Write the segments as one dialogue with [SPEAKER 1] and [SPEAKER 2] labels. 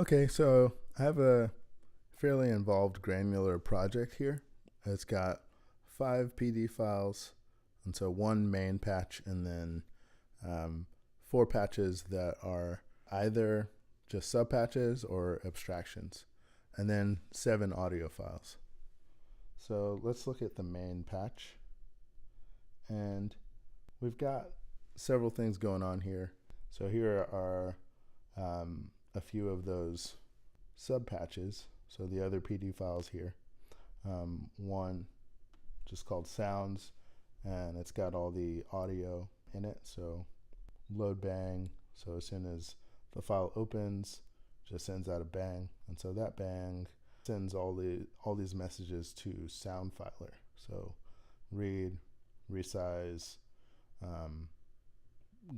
[SPEAKER 1] Okay, so I have a fairly involved granular project here. It's got 5 PD files, and so one main patch, and then 4 patches that are either just subpatches or abstractions, and then 7 audio files. So let's look at the main patch, and we've got several things going on here. So here are a few of those sub patches. So the other PD files here. One just called sounds, and it's got all the audio in it. So load bang. So as soon as the file opens, just sends out a bang, and so that bang sends all these messages to sound filer. So read, resize,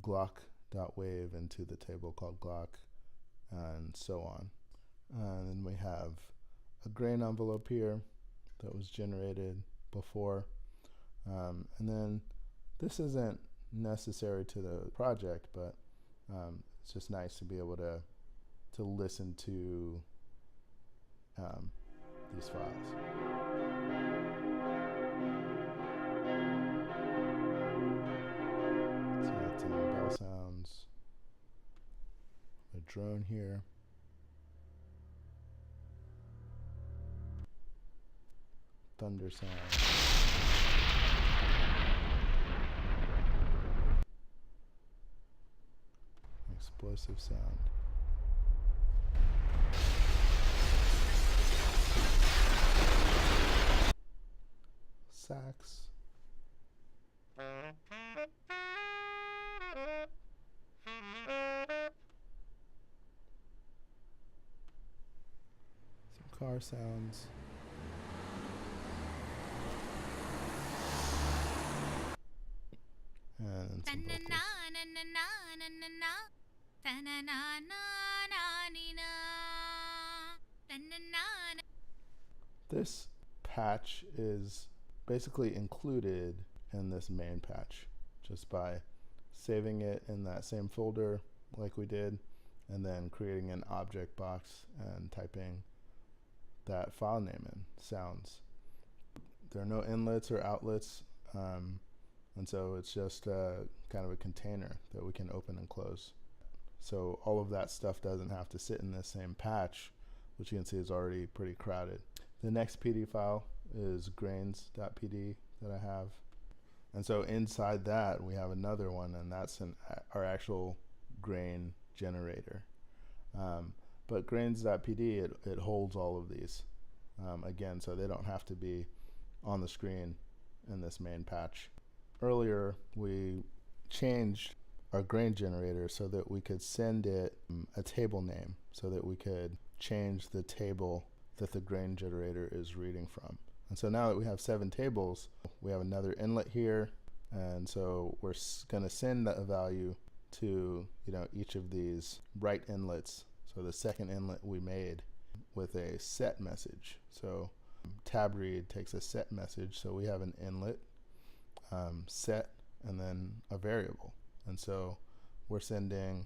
[SPEAKER 1] glock.wave into the table called glock, and so on. And then we have a grain envelope here that was generated before. And then this isn't necessary to the project, but it's just nice to be able to listen to these files. So that's bell sounds, a drone here, thunder sound, explosive sound, sax, some car sounds, and some vocals. This patch is basically included in this main patch just by saving it in that same folder like we did, and then creating an object box and typing that file name in, sounds. There are no inlets or outlets, and so it's just kind of a container that we can open and close. So all of that stuff doesn't have to sit in this same patch, which you can see is already pretty crowded. The next PD file is grains.pd that I have. And so inside that we have another one, and that's our actual grain generator. But grains.pd, it holds all of these, again, so they don't have to be on the screen in this main patch. Earlier we changed our grain generator so that we could send it a table name, so that we could change the table that the grain generator is reading from. And so now that we have 7 tables, we have another inlet here, and so we're going to send a value to each of these right inlets. So the second inlet we made with a set message. So tab read takes a set message, so we have an inlet, set, and then a variable. And so we're sending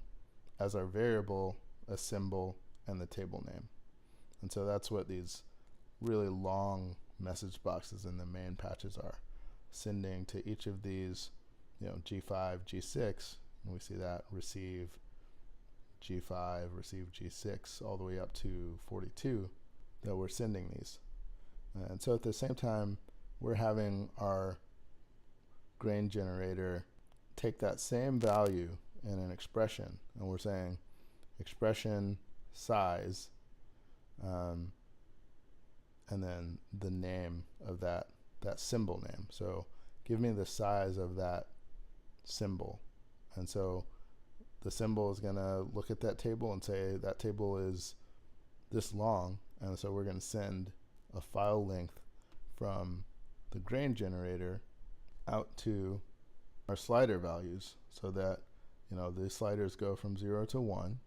[SPEAKER 1] as our variable a symbol and the table name. And so that's what these really long message boxes in the main patches are, sending to each of these, G5, G6, and we see that receive G5, receive G6, all the way up to 42 that we're sending these. And so at the same time, we're having our grain generator take that same value in an expression, and we're saying expression size, and then the name of that symbol name. So give me the size of that symbol. And so the symbol is going to look at that table and say that table is this long, and so we're going to send a file length from the grain generator out to our slider values, so that the sliders go from 0 to 1,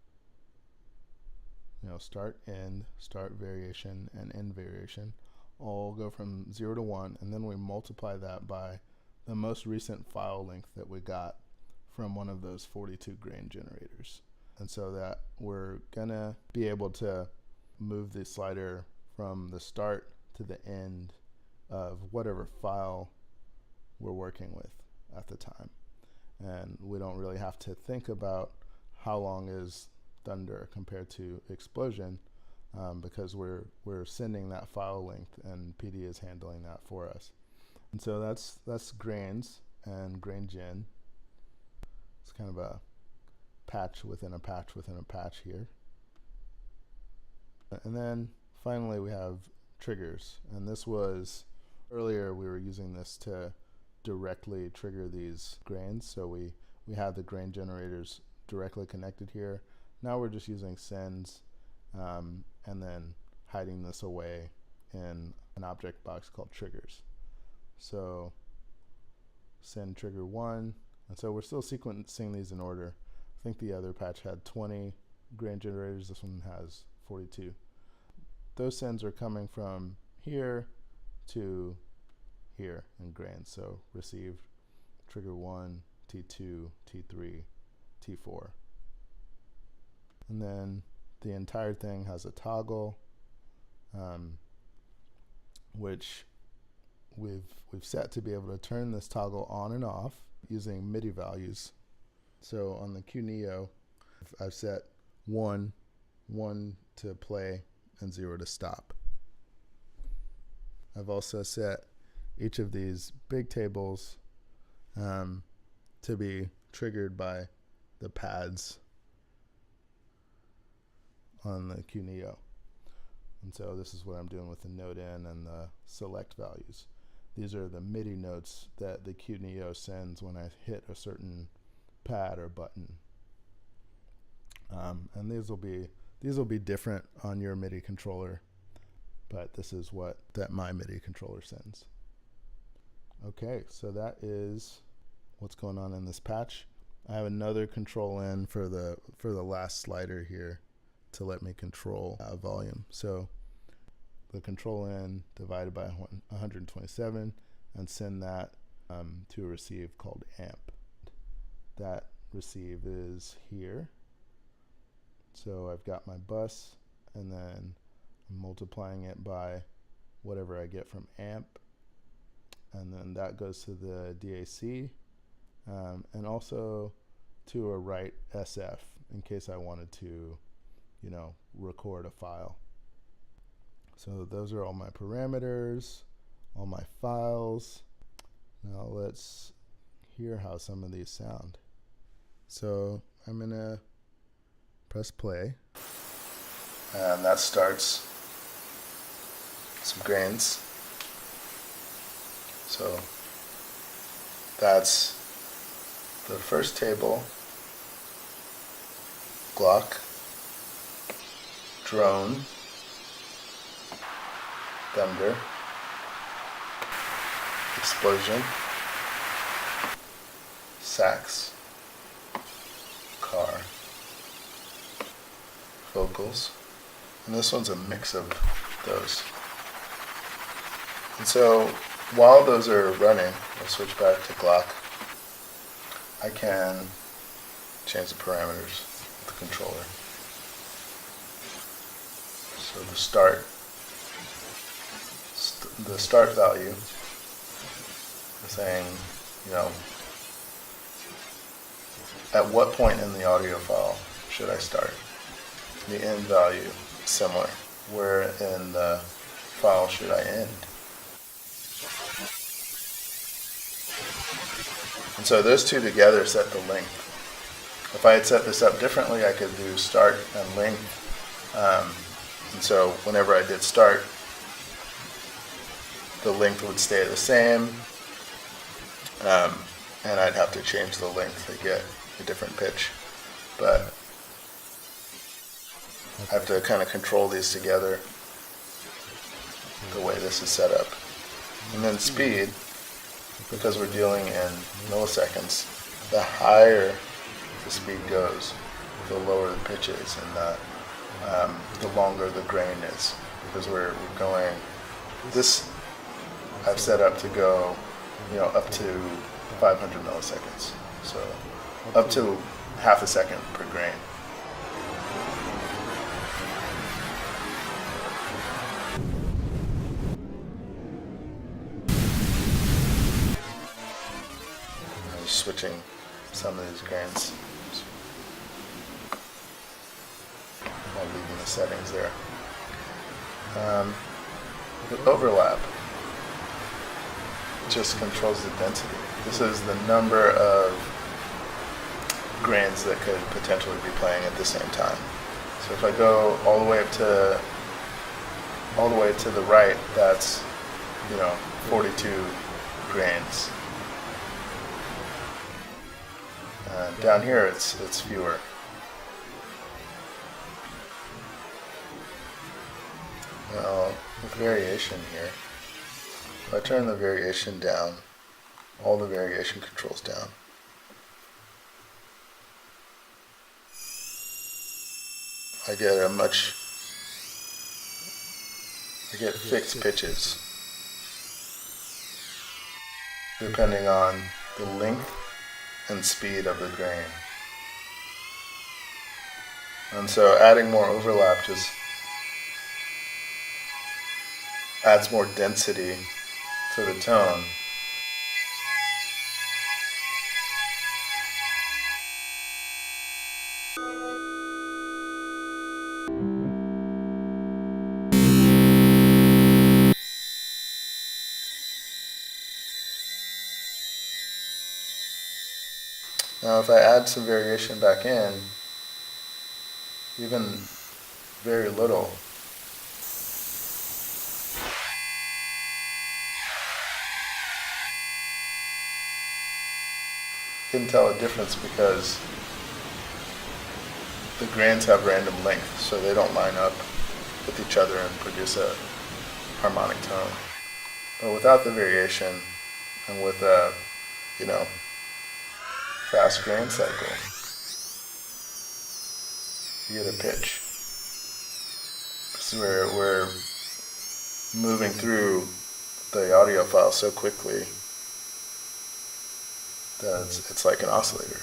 [SPEAKER 1] start, end, start variation, and end variation all go from 0 to 1, and then we multiply that by the most recent file length that we got from one of those 42 grain generators. And so that we're gonna be able to move the slider from the start to the end of whatever file we're working with at the time. And we don't really have to think about how long is thunder compared to explosion, because we're sending that file length and PD is handling that for us. And so that's grains and grain gen. It's kind of a patch within a patch within a patch here. And then finally we have triggers, and this was earlier we were using this to directly trigger these grains, so we had the grain generators directly connected here. Now we're just using sends and then hiding this away in an object box called triggers. So send trigger 1, and so we're still sequencing these in order. I think the other patch had 20 grain generators, this one has 42. Those sends are coming from here to here in grain, so received trigger 1, T2, T3, T4. And then the entire thing has a toggle, which we've set to be able to turn this toggle on and off using MIDI values. So on the QNeo, I've set 1 to play and 0 to stop. I've also set each of these big tables to be triggered by the pads on the QNeo. And so this is what I'm doing with the note in and the select values. These are the MIDI notes that the QNeo sends when I hit a certain pad or button. And these will be different on your MIDI controller, but this is what my MIDI controller sends. Okay, so that is what's going on in this patch. I have another control in for the last slider here to let me control volume. So the control in divided by 127 and send that to a receive called amp. That receive is here. So I've got my bus, and then I'm multiplying it by whatever I get from amp, and then that goes to the DAC, and also to a write SF in case I wanted to, record a file. So those are all my parameters, all my files. Now let's hear how some of these sound. So I'm gonna press play, and that starts some grains. So that's the first table, Glock, drone, thunder, explosion, sax, car, vocals, and this one's a mix of those. And so while those are running, I'll switch back to Glock. I can change the parameters of the controller. So the start value is saying, at what point in the audio file should I start? The end value, similar. Where in the file should I end? And so those two together set the length. If I had set this up differently, I could do start and length. And so whenever I did start, the length would stay the same, and I'd have to change the length to get a different pitch. But I have to kind of control these together the way this is set up. And then speed, because we're dealing in milliseconds, the higher the speed goes, the lower the pitch is, and the longer the grain is, because we're going, this I've set up to go, up to 500 milliseconds, so up to half a second per grain. switching some of these grains while leaving the settings there. The overlap just controls the density. This is the number of grains that could potentially be playing at the same time. So if I go all the way to the right, that's 42 grains. Down here, it's fewer. Now, with variation here, if I turn the variation down, all the variation controls down, I get fixed pitches depending on the length and speed of the grain. And so adding more overlap just adds more density to the tone. Now if I add some variation back in, even very little, you can tell a difference because the grains have random length, so they don't line up with each other and produce a harmonic tone. But without the variation and with a, fast grain cycle, you get a pitch. So we're moving through the audio file so quickly that it's like an oscillator.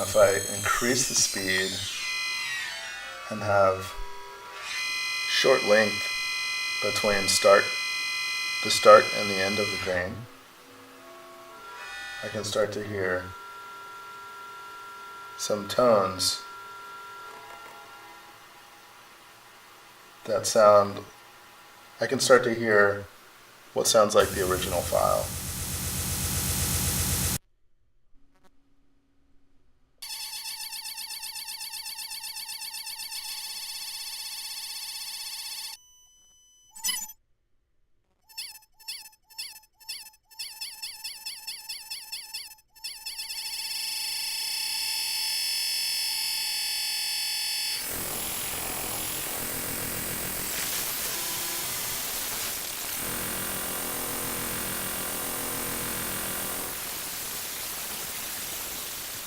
[SPEAKER 1] If I increase the speed and have short length between the start and the end of the grain, I can start to hear some tones that sound, I can start to hear what sounds like the original file.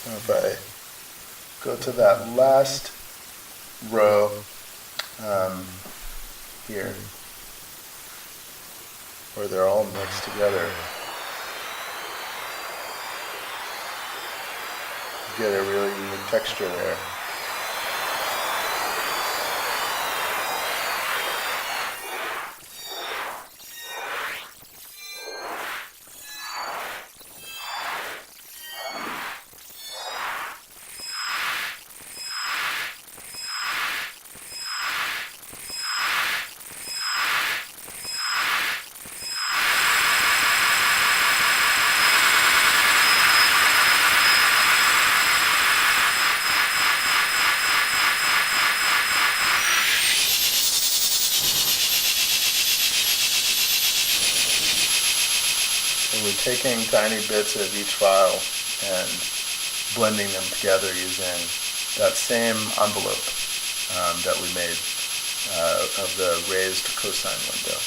[SPEAKER 1] If I go to that last row here, where they're all mixed together, you get a really unique texture there. So we're taking tiny bits of each file and blending them together using that same envelope that we made of the raised cosine window.